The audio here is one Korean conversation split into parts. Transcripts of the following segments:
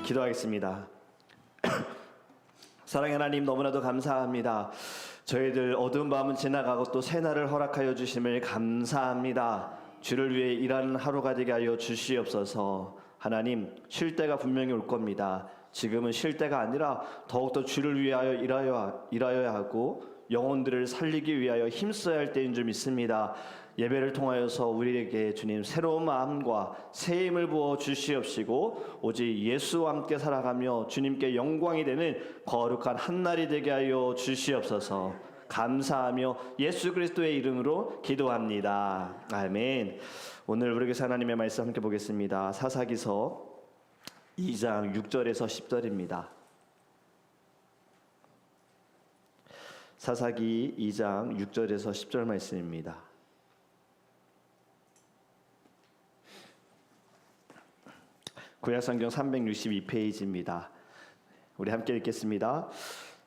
기도하겠습니다. 사랑의 하나님, 너무나도 감사합니다. 저희들 어두운 밤은 지나가고 또 새날을 허락하여 주심을 감사합니다. 주를 위해 일하는 하루가 되게 하여 주시옵소서. 하나님, 쉴 때가 분명히 올 겁니다. 지금은 쉴 때가 아니라 더욱더 주를 위하여 일하여야 하고 영혼들을 살리기 위하여 힘써야 할 때인 줄 믿습니다. 예배를 통하여서 우리에게 주님 새로운 마음과 새 힘을 부어 주시옵시고 오직 예수와 함께 살아가며 주님께 영광이 되는 거룩한 한날이 되게 하여 주시옵소서. 감사하며 예수 그리스도의 이름으로 기도합니다. 아멘. 오늘 우리 교사 하나님의 말씀 함께 보겠습니다. 사사기서 2장 6절에서 10절입니다. 사사기 2장 6절에서 10절 말씀입니다. 구약성경 362페이지입니다. 우리 함께 읽겠습니다.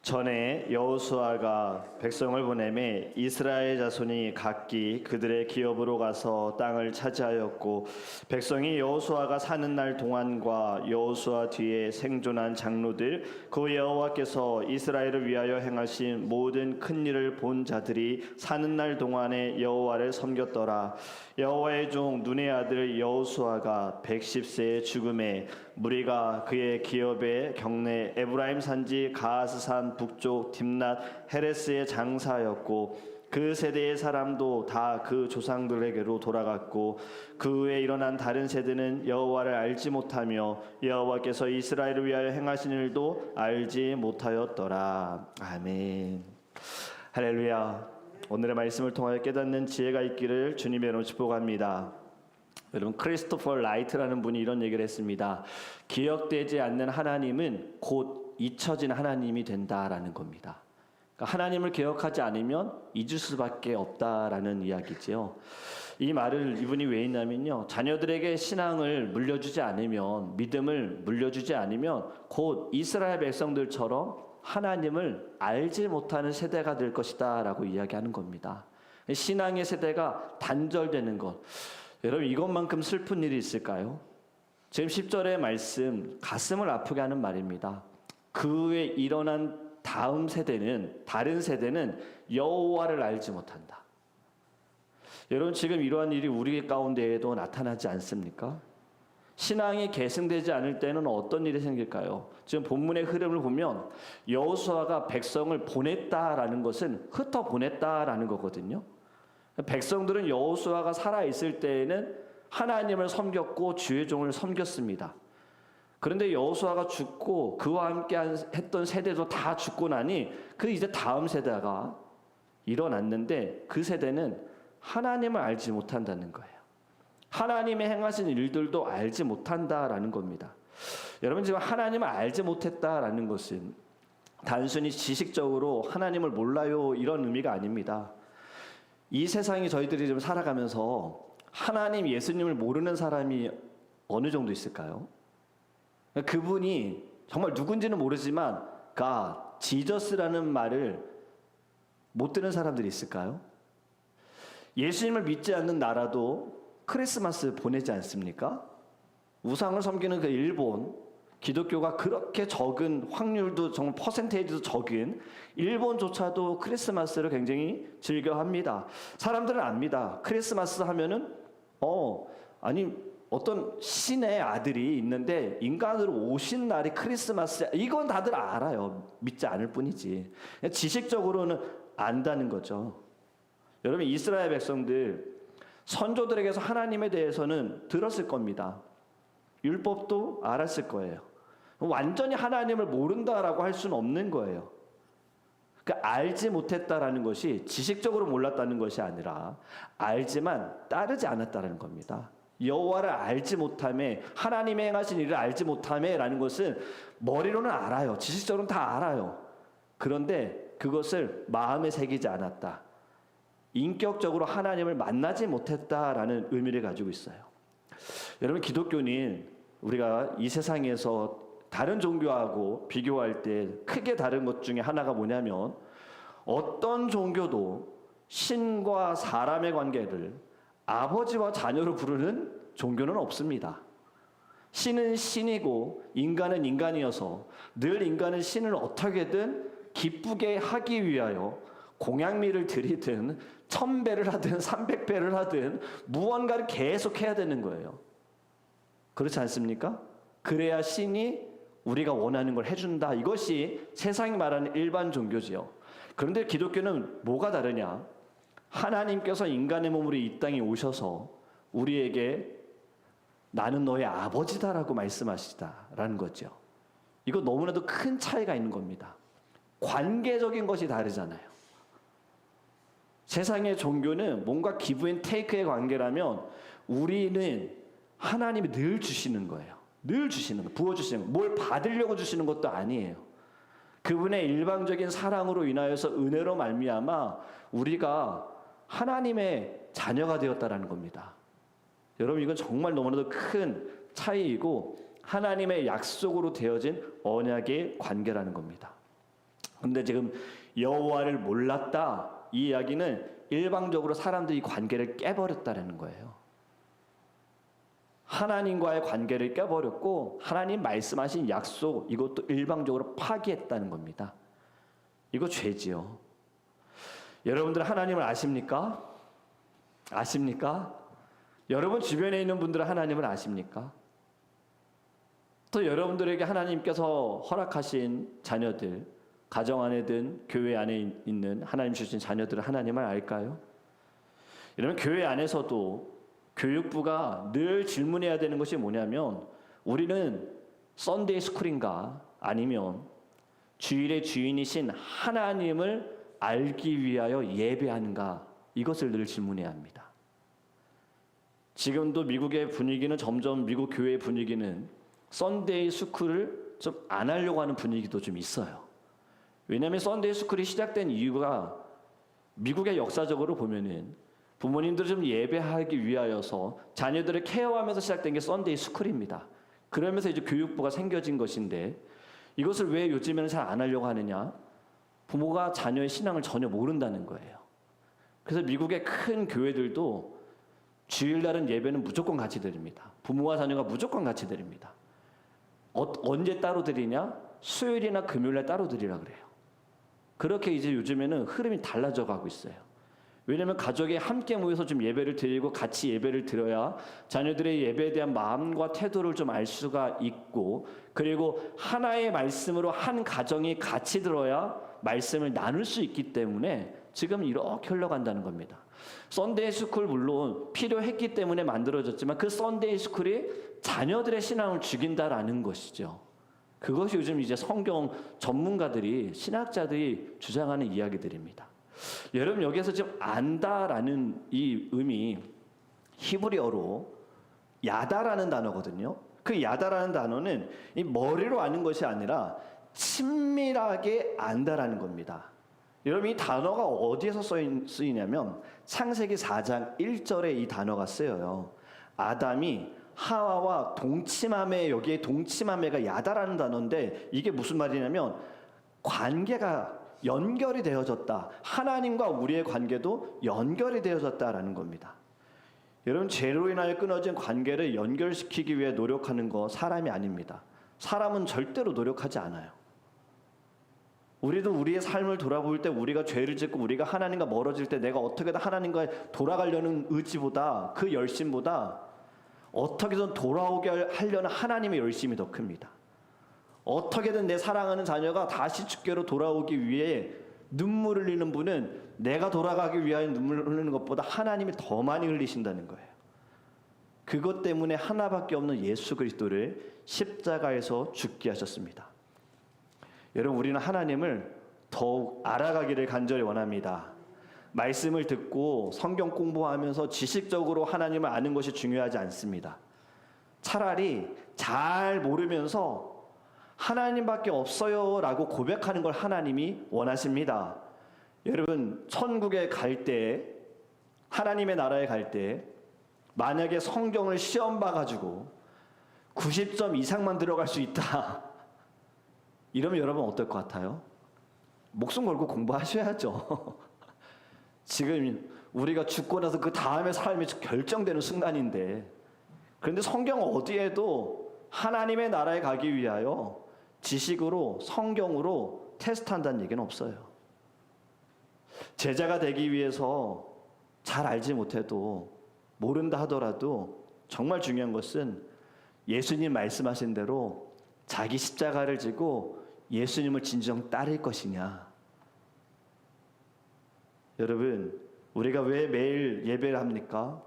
전에 여호수아가 백성을 보내매 이스라엘 자손이 각기 그들의 기업으로 가서 땅을 차지하였고 백성이 여호수아가 사는 날 동안과 여호수아 뒤에 생존한 장로들 그 여호와께서 이스라엘을 위하여 행하신 모든 큰 일을 본 자들이 사는 날 동안에 여호와를 섬겼더라. 여호와의 종 눈의 아들 여호수아가 110세에 죽음에 무리가 그의 기업의 경내 에브라임 산지 가하스산 북쪽 딥낫 헤레스의 장사였고 그 세대의 사람도 다 그 조상들에게로 돌아갔고 그 후에 일어난 다른 세대는 여호와를 알지 못하며 여호와께서 이스라엘을 위하여 행하신 일도 알지 못하였더라. 아멘. 할렐루야. 오늘의 말씀을 통하여 깨닫는 지혜가 있기를 주님의 이름으로 축복합니다. 여러분, 크리스토퍼 라이트라는 분이 이런 얘기를 했습니다. 기억되지 않는 하나님은 곧 잊혀진 하나님이 된다라는 겁니다. 그러니까 하나님을 기억하지 않으면 잊을 수밖에 없다라는 이야기죠. 이 말을 이분이 왜 했냐면요, 자녀들에게 신앙을 물려주지 않으면, 믿음을 물려주지 않으면 곧 이스라엘 백성들처럼 하나님을 알지 못하는 세대가 될 것이다 라고 이야기하는 겁니다. 신앙의 세대가 단절되는 것, 여러분 이것만큼 슬픈 일이 있을까요? 지금 10절의 말씀 가슴을 아프게 하는 말입니다. 그 후에 일어난 다음 세대는, 다른 세대는 여호와를 알지 못한다. 여러분 지금 이러한 일이 우리 가운데에도 나타나지 않습니까? 신앙이 계승되지 않을 때는 어떤 일이 생길까요? 지금 본문의 흐름을 보면 여호수아가 백성을 보냈다라는 것은 흩어 보냈다라는 거거든요. 백성들은 여호수아가 살아있을 때에는 하나님을 섬겼고 주의 종을 섬겼습니다. 그런데 여호수아가 죽고 그와 함께 했던 세대도 다 죽고 나니 그 이제 다음 세대가 일어났는데 그 세대는 하나님을 알지 못한다는 거예요. 하나님의 행하신 일들도 알지 못한다라는 겁니다. 여러분 지금 하나님을 알지 못했다라는 것은 단순히 지식적으로 하나님을 몰라요 이런 의미가 아닙니다. 이 세상이 저희들이 지금 살아가면서 하나님 예수님을 모르는 사람이 어느 정도 있을까요? 그분이 정말 누군지는 모르지만 God, 지저스라는 말을 못 듣는 사람들이 있을까요? 예수님을 믿지 않는 나라도 크리스마스 보내지 않습니까? 우상을 섬기는 그 일본, 기독교가 그렇게 적은 확률도 정말 퍼센테이지도 적은 일본조차도 크리스마스를 굉장히 즐겨합니다. 사람들은 압니다. 크리스마스 하면은 어떤 신의 아들이 있는데 인간으로 오신 날이 크리스마스, 이건 다들 알아요. 믿지 않을 뿐이지. 지식적으로는 안다는 거죠. 여러분 이스라엘 백성들 선조들에게서 하나님에 대해서는 들었을 겁니다. 율법도 알았을 거예요. 완전히 하나님을 모른다라고 할 수는 없는 거예요. 그러니까 알지 못했다라는 것이 지식적으로 몰랐다는 것이 아니라 알지만 따르지 않았다라는 겁니다. 여호와를 알지 못함에, 하나님의 행하신 일을 알지 못함에라는 것은 머리로는 알아요. 지식적으로는 다 알아요. 그런데 그것을 마음에 새기지 않았다. 인격적으로 하나님을 만나지 못했다라는 의미를 가지고 있어요. 여러분 기독교는 우리가 이 세상에서 다른 종교하고 비교할 때 크게 다른 것 중에 하나가 뭐냐면 어떤 종교도 신과 사람의 관계를 아버지와 자녀로 부르는 종교는 없습니다. 신은 신이고 인간은 인간이어서 늘 인간은 신을 어떻게든 기쁘게 하기 위하여 공양미를 드리든 1000배를 하든 300배를 하든 무언가를 계속 해야 되는 거예요. 그렇지 않습니까? 그래야 신이 우리가 원하는 걸 해준다. 이것이 세상이 말하는 일반 종교지요. 그런데 기독교는 뭐가 다르냐? 하나님께서 인간의 몸으로 이 땅에 오셔서 우리에게 나는 너의 아버지다라고 말씀하시다라는 거죠. 이거 너무나도 큰 차이가 있는 겁니다. 관계적인 것이 다르잖아요. 세상의 종교는 뭔가 기브 앤 테이크의 관계라면 우리는 하나님이 늘 주시는 거예요. 늘 주시는 거, 부어주시는 거. 뭘 받으려고 주시는 것도 아니에요. 그분의 일방적인 사랑으로 인하여서 은혜로 말미암아 우리가 하나님의 자녀가 되었다라는 겁니다. 여러분, 이건 정말 너무나도 큰 차이이고 하나님의 약속으로 되어진 언약의 관계라는 겁니다. 그런데 지금 여호와를 몰랐다, 이 이야기는 일방적으로 사람들이 관계를 깨버렸다는 거예요. 하나님과의 관계를 깨버렸고 하나님 말씀하신 약속, 이것도 일방적으로 파기했다는 겁니다. 이거 죄지요. 여러분들 하나님을 아십니까? 아십니까? 여러분 주변에 있는 분들은 하나님을 아십니까? 또 여러분들에게 하나님께서 허락하신 자녀들, 가정 안에든 교회 안에 있는 하나님 주신 자녀들은 하나님을 알까요? 여러분, 교회 안에서도 교육부가 늘 질문해야 되는 것이 뭐냐면, 우리는 썬데이 스쿨인가 아니면 주일의 주인이신 하나님을 알기 위하여 예배하는가, 이것을 늘 질문해야 합니다. 지금도 미국의 분위기는 점점, 미국 교회의 분위기는 썬데이 스쿨을 좀 안 하려고 하는 분위기도 좀 있어요. 왜냐하면 썬데이 스쿨이 시작된 이유가 미국의 역사적으로 보면은 부모님들을 좀 예배하기 위하여서 자녀들을 케어하면서 시작된 게 썬데이 스쿨입니다. 그러면서 이제 교육부가 생겨진 것인데, 이것을 왜 요즘에는 잘 안 하려고 하느냐? 부모가 자녀의 신앙을 전혀 모른다는 거예요. 그래서 미국의 큰 교회들도 주일날은 예배는 무조건 같이 드립니다. 부모와 자녀가 무조건 같이 드립니다. 언제 따로 드리냐? 수요일이나 금요일날 따로 드리라 그래요. 그렇게 이제 요즘에는 흐름이 달라져 가고 있어요. 왜냐하면 가족이 함께 모여서 좀 예배를 드리고 같이 예배를 드려야 자녀들의 예배에 대한 마음과 태도를 좀 알 수가 있고, 그리고 하나의 말씀으로 한 가정이 같이 들어야 말씀을 나눌 수 있기 때문에 지금 이렇게 흘러간다는 겁니다. 썬데이 스쿨 물론 필요했기 때문에 만들어졌지만 그 썬데이 스쿨이 자녀들의 신앙을 죽인다라는 것이죠. 그것이 요즘 이제 성경 전문가들이, 신학자들이 주장하는 이야기들입니다. 여러분, 여기에서 지금 안다라는 이 의미, 히브리어로 야다라는 단어거든요. 그 야다라는 단어는 이 머리로 아는 것이 아니라 친밀하게 안다라는 겁니다. 여러분, 이 단어가 어디에서 쓰이냐면 창세기 4장 1절에 이 단어가 쓰여요. 아담이 하와와 동침함에, 여기에 동침함에가 야다라는 단어인데, 이게 무슨 말이냐면 관계가 연결이 되어졌다. 하나님과 우리의 관계도 연결이 되어졌다라는 겁니다. 여러분, 죄로 인하여 끊어진 관계를 연결시키기 위해 노력하는 거 사람이 아닙니다. 사람은 절대로 노력하지 않아요. 우리도 우리의 삶을 돌아볼 때, 우리가 죄를 짓고 우리가 하나님과 멀어질 때 내가 어떻게든 하나님과 돌아가려는 의지보다, 그 열심보다 어떻게든 돌아오게 하려는 하나님의 열심이 더 큽니다. 어떻게든 내 사랑하는 자녀가 다시 주께로 돌아오기 위해 눈물을 흘리는 분은 내가 돌아가기 위하여 눈물을 흘리는 것보다 하나님이 더 많이 흘리신다는 거예요. 그것 때문에 하나밖에 없는 예수 그리스도를 십자가에서 죽게 하셨습니다. 여러분, 우리는 하나님을 더욱 알아가기를 간절히 원합니다. 말씀을 듣고 성경 공부하면서 지식적으로 하나님을 아는 것이 중요하지 않습니다. 차라리 잘 모르면서 하나님밖에 없어요 라고 고백하는 걸 하나님이 원하십니다. 여러분, 천국에 갈 때, 하나님의 나라에 갈 때 만약에 성경을 시험 봐가지고 90점 이상만 들어갈 수 있다, 이러면 여러분 어떨 것 같아요? 목숨 걸고 공부하셔야죠. 지금 우리가 죽고 나서 그 다음에 삶이 결정되는 순간인데, 그런데 성경 어디에도 하나님의 나라에 가기 위하여 지식으로 성경으로 테스트한다는 얘기는 없어요. 제자가 되기 위해서 잘 알지 못해도 모른다 하더라도 정말 중요한 것은 예수님 말씀하신 대로 자기 십자가를 지고 예수님을 진정 따를 것이냐. 여러분, 우리가 왜 매일 예배를 합니까?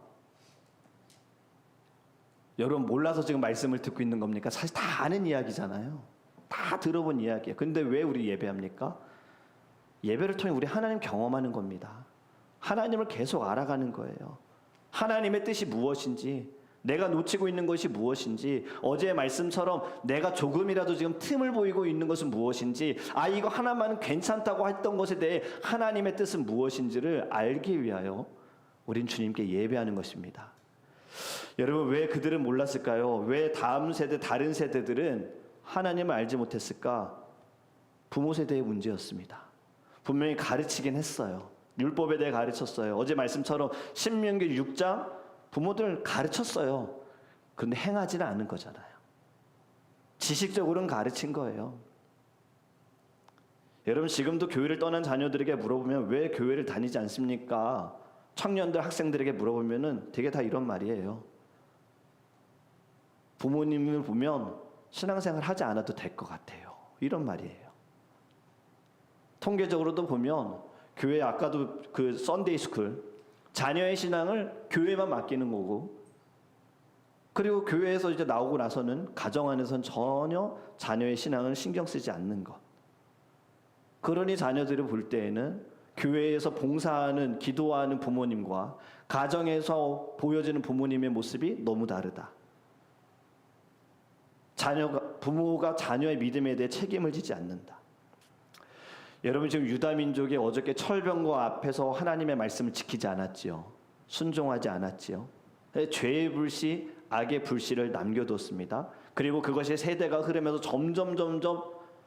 여러분 몰라서 지금 말씀을 듣고 있는 겁니까? 사실 다 아는 이야기잖아요. 다 들어본 이야기예요. 근데 왜 우리 예배합니까? 예배를 통해 우리 하나님 경험하는 겁니다. 하나님을 계속 알아가는 거예요. 하나님의 뜻이 무엇인지, 내가 놓치고 있는 것이 무엇인지, 어제의 말씀처럼 내가 조금이라도 지금 틈을 보이고 있는 것은 무엇인지, 이거 하나만은 괜찮다고 했던 것에 대해 하나님의 뜻은 무엇인지를 알기 위하여 우린 주님께 예배하는 것입니다. 여러분, 왜 그들은 몰랐을까요? 왜 다음 세대, 다른 세대들은 하나님을 알지 못했을까? 부모 세대의 문제였습니다. 분명히 가르치긴 했어요. 율법에 대해 가르쳤어요. 어제 말씀처럼 신명기 6장 부모들 가르쳤어요. 그런데 행하지는 않은 거잖아요. 지식적으로는 가르친 거예요. 여러분, 지금도 교회를 떠난 자녀들에게 물어보면 왜 교회를 다니지 않습니까? 청년들, 학생들에게 물어보면은 되게 다 이런 말이에요. 부모님을 보면 신앙생활 하지 않아도 될 것 같아요. 이런 말이에요. 통계적으로도 보면 교회, 아까도 그 썬데이 스쿨, 자녀의 신앙을 교회만 맡기는 거고, 그리고 교회에서 이제 나오고 나서는 가정 안에서는 전혀 자녀의 신앙을 신경 쓰지 않는 것. 그러니 자녀들을 볼 때에는 교회에서 봉사하는, 기도하는 부모님과 가정에서 보여지는 부모님의 모습이 너무 다르다. 부모가 자녀의 믿음에 대해 책임을 지지 않는다. 여러분, 지금 유다민족이 어저께 철병거 앞에서 하나님의 말씀을 지키지 않았지요. 순종하지 않았지요. 죄의 불씨, 악의 불씨를 남겨뒀습니다. 그리고 그것이 세대가 흐르면서 점점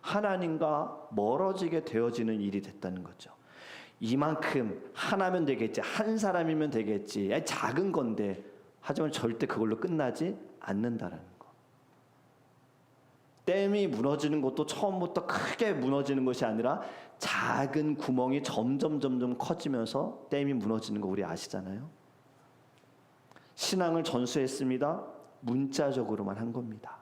하나님과 멀어지게 되어지는 일이 됐다는 거죠. 이만큼 하나면 되겠지, 한 사람이면 되겠지, 작은 건데, 하지만 절대 그걸로 끝나지 않는다라는 거. 댐이 무너지는 것도 처음부터 크게 무너지는 것이 아니라 작은 구멍이 점점 커지면서 댐이 무너지는 거 우리 아시잖아요. 신앙을 전수했습니다. 문자적으로만 한 겁니다.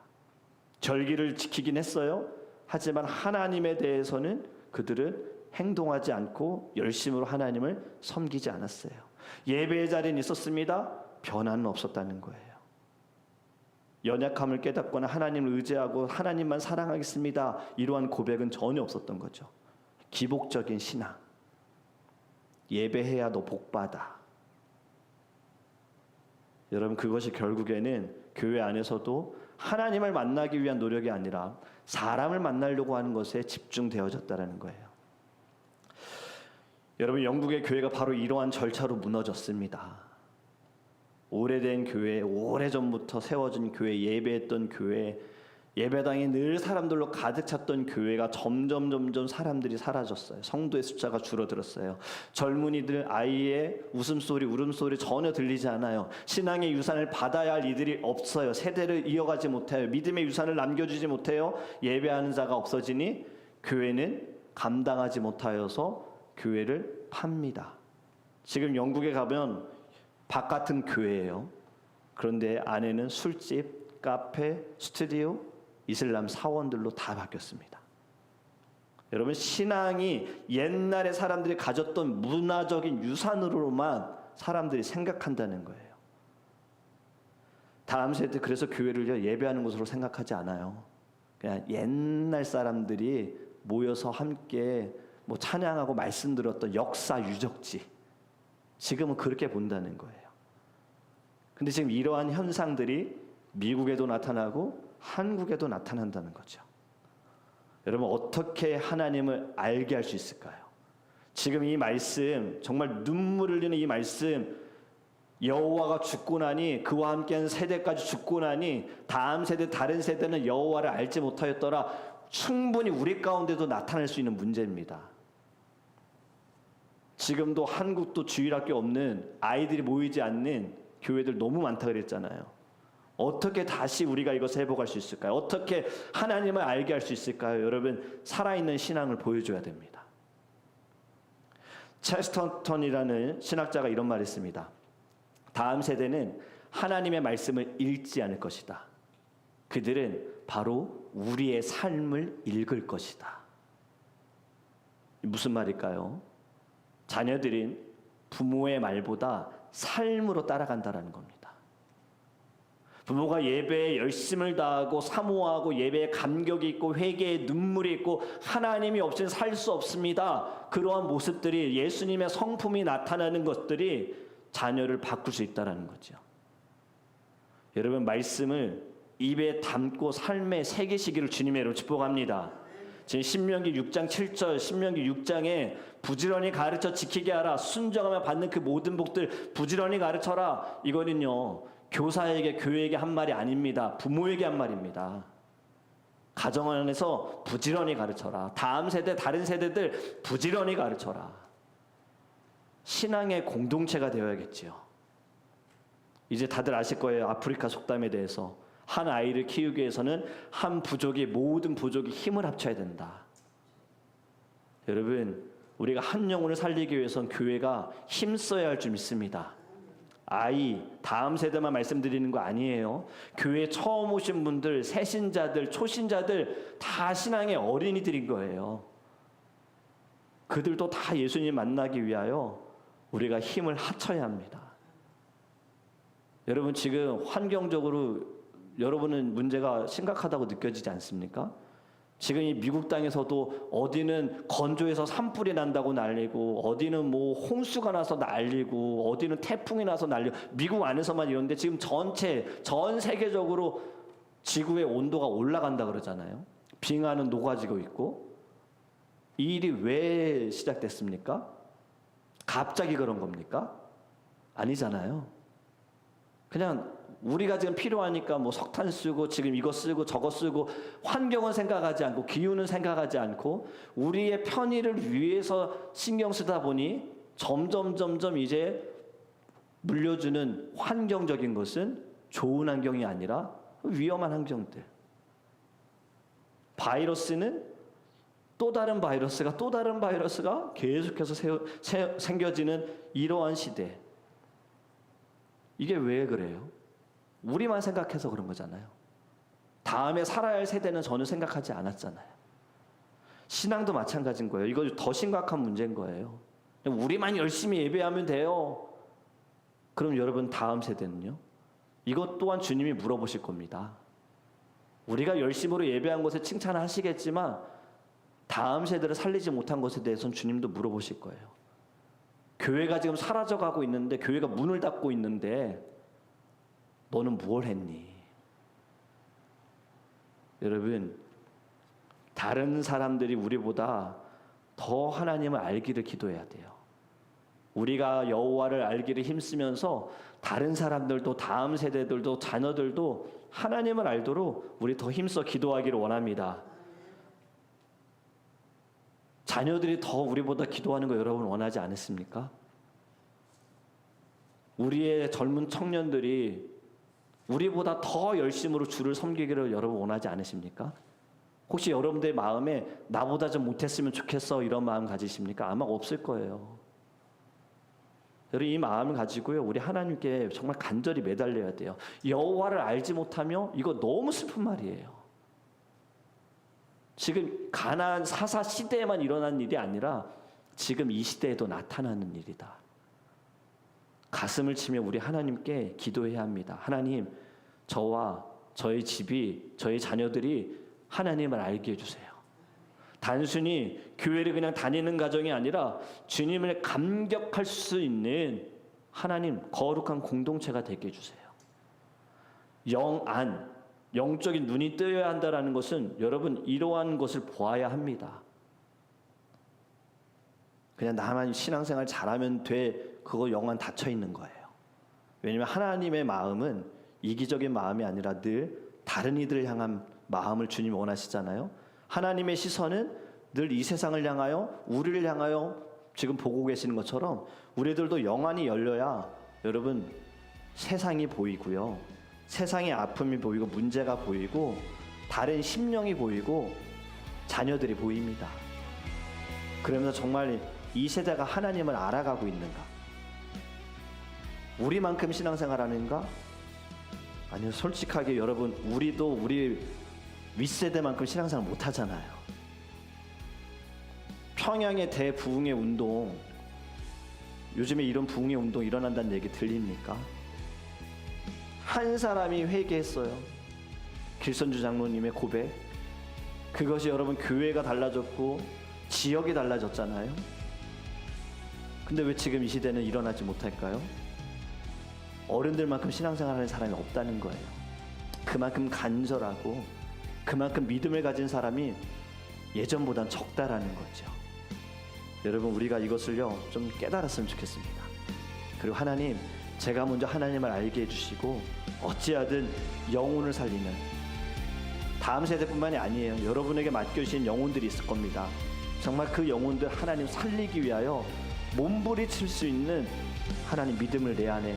절기를 지키긴 했어요. 하지만 하나님에 대해서는 그들은 행동하지 않고 열심으로 하나님을 섬기지 않았어요. 예배의 자리는 있었습니다. 변화는 없었다는 거예요. 연약함을 깨닫거나 하나님을 의지하고 하나님만 사랑하겠습니다, 이러한 고백은 전혀 없었던 거죠. 기복적인 신앙. 예배해야 너 복받아. 여러분, 그것이 결국에는 교회 안에서도 하나님을 만나기 위한 노력이 아니라 사람을 만나려고 하는 것에 집중되어졌다는 거예요. 여러분, 영국의 교회가 바로 이러한 절차로 무너졌습니다. 오래된 교회, 오래전부터 세워진 교회, 예배했던 교회, 예배당이 늘 사람들로 가득 찼던 교회가 점점 사람들이 사라졌어요. 성도의 숫자가 줄어들었어요. 젊은이들 아이의 웃음소리, 울음소리 전혀 들리지 않아요. 신앙의 유산을 받아야 할 이들이 없어요. 세대를 이어가지 못해요. 믿음의 유산을 남겨주지 못해요. 예배하는 자가 없어지니 교회는 감당하지 못하여서 교회를 팝니다. 지금 영국에 가면 바깥은 교회예요. 그런데 안에는 술집, 카페, 스튜디오, 이슬람 사원들로 다 바뀌었습니다. 여러분, 신앙이 옛날에 사람들이 가졌던 문화적인 유산으로만 사람들이 생각한다는 거예요. 다음 세대 그래서 교회를 예배하는 곳으로 생각하지 않아요. 그냥 옛날 사람들이 모여서 함께 찬양하고 말씀 들었던 역사 유적지, 지금은 그렇게 본다는 거예요. 근데 지금 이러한 현상들이 미국에도 나타나고 한국에도 나타난다는 거죠. 여러분, 어떻게 하나님을 알게 할 수 있을까요? 지금 이 말씀, 정말 눈물 흘리는 이 말씀, 여호와가 죽고 나니 그와 함께한 세대까지 죽고 나니 다음 세대, 다른 세대는 여호와를 알지 못하였더라, 충분히 우리 가운데도 나타날 수 있는 문제입니다. 지금도 한국도 주일학교 없는, 아이들이 모이지 않는 교회들 너무 많다 그랬잖아요. 어떻게 다시 우리가 이것을 회복할 수 있을까요? 어떻게 하나님을 알게 할 수 있을까요? 여러분, 살아있는 신앙을 보여줘야 됩니다. 체스터턴이라는 신학자가 이런 말을 했습니다. 다음 세대는 하나님의 말씀을 읽지 않을 것이다. 그들은 바로 우리의 삶을 읽을 것이다. 무슨 말일까요? 자녀들은 부모의 말보다 삶으로 따라간다는 겁니다. 부모가 예배에 열심을 다하고 사모하고 예배에 감격이 있고 회개에 눈물이 있고 하나님이 없이는 살 수 없습니다. 그러한 모습들이 예수님의 성품이 나타나는 것들이 자녀를 바꿀 수 있다는 거죠. 여러분, 말씀을 입에 담고 삶에 새기시기를 주님의 이름으로 축복합니다. 지금 신명기 6장 7절, 신명기 6장에 부지런히 가르쳐 지키게 하라. 순종하며 받는 그 모든 복들 부지런히 가르쳐라. 이거는요, 교사에게, 교회에게 한 말이 아닙니다. 부모에게 한 말입니다. 가정 안에서 부지런히 가르쳐라. 다음 세대, 다른 세대들 부지런히 가르쳐라. 신앙의 공동체가 되어야겠지요. 이제 다들 아실 거예요. 아프리카 속담에 대해서. 한 아이를 키우기 위해서는 한 부족이, 모든 부족이 힘을 합쳐야 된다. 여러분, 우리가 한 영혼을 살리기 위해서는 교회가 힘써야 할 줄 믿습니다. 아이, 다음 세대만 말씀드리는 거 아니에요. 교회 처음 오신 분들, 새신자들, 초신자들 다 신앙의 어린이들인 거예요. 그들도 다 예수님 만나기 위하여 우리가 힘을 합쳐야 합니다. 여러분, 지금 환경적으로 여러분은 문제가 심각하다고 느껴지지 않습니까? 지금 이 미국 땅에서도 어디는 건조해서 산불이 난다고 난리고, 어디는 뭐 홍수가 나서 난리고, 어디는 태풍이 나서 난리고, 미국 안에서만 이런데 지금 전 세계적으로 지구의 온도가 올라간다 그러잖아요. 빙하는 녹아지고 있고. 이 일이 왜 시작됐습니까? 갑자기 그런 겁니까? 아니잖아요. 그냥 우리가 지금 필요하니까 뭐 석탄 쓰고 지금 이거 쓰고 저거 쓰고 환경은 생각하지 않고 기후는 생각하지 않고 우리의 편의를 위해서 신경 쓰다 보니 점점 이제 물려주는 환경적인 것은 좋은 환경이 아니라 위험한 환경들. 바이러스는 또 다른 바이러스가 계속해서 생겨지는 이러한 시대. 이게 왜 그래요? 우리만 생각해서 그런 거잖아요. 다음에 살아야 할 세대는 전혀 생각하지 않았잖아요. 신앙도 마찬가지인 거예요. 이거 더 심각한 문제인 거예요. 우리만 열심히 예배하면 돼요. 그럼 여러분, 다음 세대는요? 이것 또한 주님이 물어보실 겁니다. 우리가 열심으로 예배한 것에 칭찬하시겠지만 다음 세대를 살리지 못한 것에 대해서는 주님도 물어보실 거예요. 교회가 지금 사라져가고 있는데, 교회가 문을 닫고 있는데 너는 무엇 했니? 여러분, 다른 사람들이 우리보다 더 하나님을 알기를 기도해야 돼요. 우리가 여호와를 알기를 힘쓰면서 다른 사람들도, 다음 세대들도, 자녀들도 하나님을 알도록 우리 더 힘써 기도하기를 원합니다. 자녀들이 더 우리보다 기도하는 거 여러분 원하지 않으십니까? 우리의 젊은 청년들이 우리보다 더 열심으로 주를 섬기기를 여러분 원하지 않으십니까? 혹시 여러분들의 마음에 나보다 좀 못했으면 좋겠어 이런 마음 가지십니까? 아마 없을 거예요. 여러분, 이 마음을 가지고요, 우리 하나님께 정말 간절히 매달려야 돼요. 여호와를 알지 못하며, 이거 너무 슬픈 말이에요. 지금 가나안 사사 시대에만 일어난 일이 아니라 지금 이 시대에도 나타나는 일이다. 가슴을 치며 우리 하나님께 기도해야 합니다. 하나님, 저와 저희 집이, 저희 자녀들이 하나님을 알게 해주세요. 단순히 교회를 그냥 다니는 가정이 아니라 주님을 감격할 수 있는 하나님 거룩한 공동체가 되게 해주세요. 영적인 눈이 뜨여야 한다는 것은 여러분, 이러한 것을 보아야 합니다. 그냥 나만 신앙생활 잘하면 돼, 그거 영안 닫혀 있는 거예요. 왜냐하면 하나님의 마음은 이기적인 마음이 아니라 늘 다른 이들을 향한 마음을 주님이 원하시잖아요. 하나님의 시선은 늘 이 세상을 향하여, 우리를 향하여 지금 보고 계시는 것처럼 우리들도 영안이 열려야 여러분 세상이 보이고요, 세상의 아픔이 보이고 문제가 보이고 다른 심령이 보이고 자녀들이 보입니다. 그러면서 정말 이 세대가 하나님을 알아가고 있는가? 우리만큼 신앙생활하는가? 아니요, 솔직하게 여러분, 우리도 우리 윗세대만큼 신앙생활 못하잖아요. 평양의 대부흥의 운동, 요즘에 이런 부흥의 운동 일어난다는 얘기 들립니까? 한 사람이 회개했어요. 길선주 장로님의 고백. 그것이 여러분 교회가 달라졌고 지역이 달라졌잖아요. 근데 왜 지금 이 시대는 일어나지 못할까요? 어른들만큼 신앙생활하는 사람이 없다는 거예요. 그만큼 간절하고 그만큼 믿음을 가진 사람이 예전보단 적다라는 거죠. 여러분, 우리가 이것을요 좀 깨달았으면 좋겠습니다. 그리고 하나님, 제가 먼저 하나님을 알게 해주시고 어찌하든 영혼을 살리는, 다음 세대뿐만이 아니에요, 여러분에게 맡겨주신 영혼들이 있을 겁니다. 정말 그 영혼들 하나님 살리기 위하여 몸부림칠 수 있는 하나님 믿음을 내 안에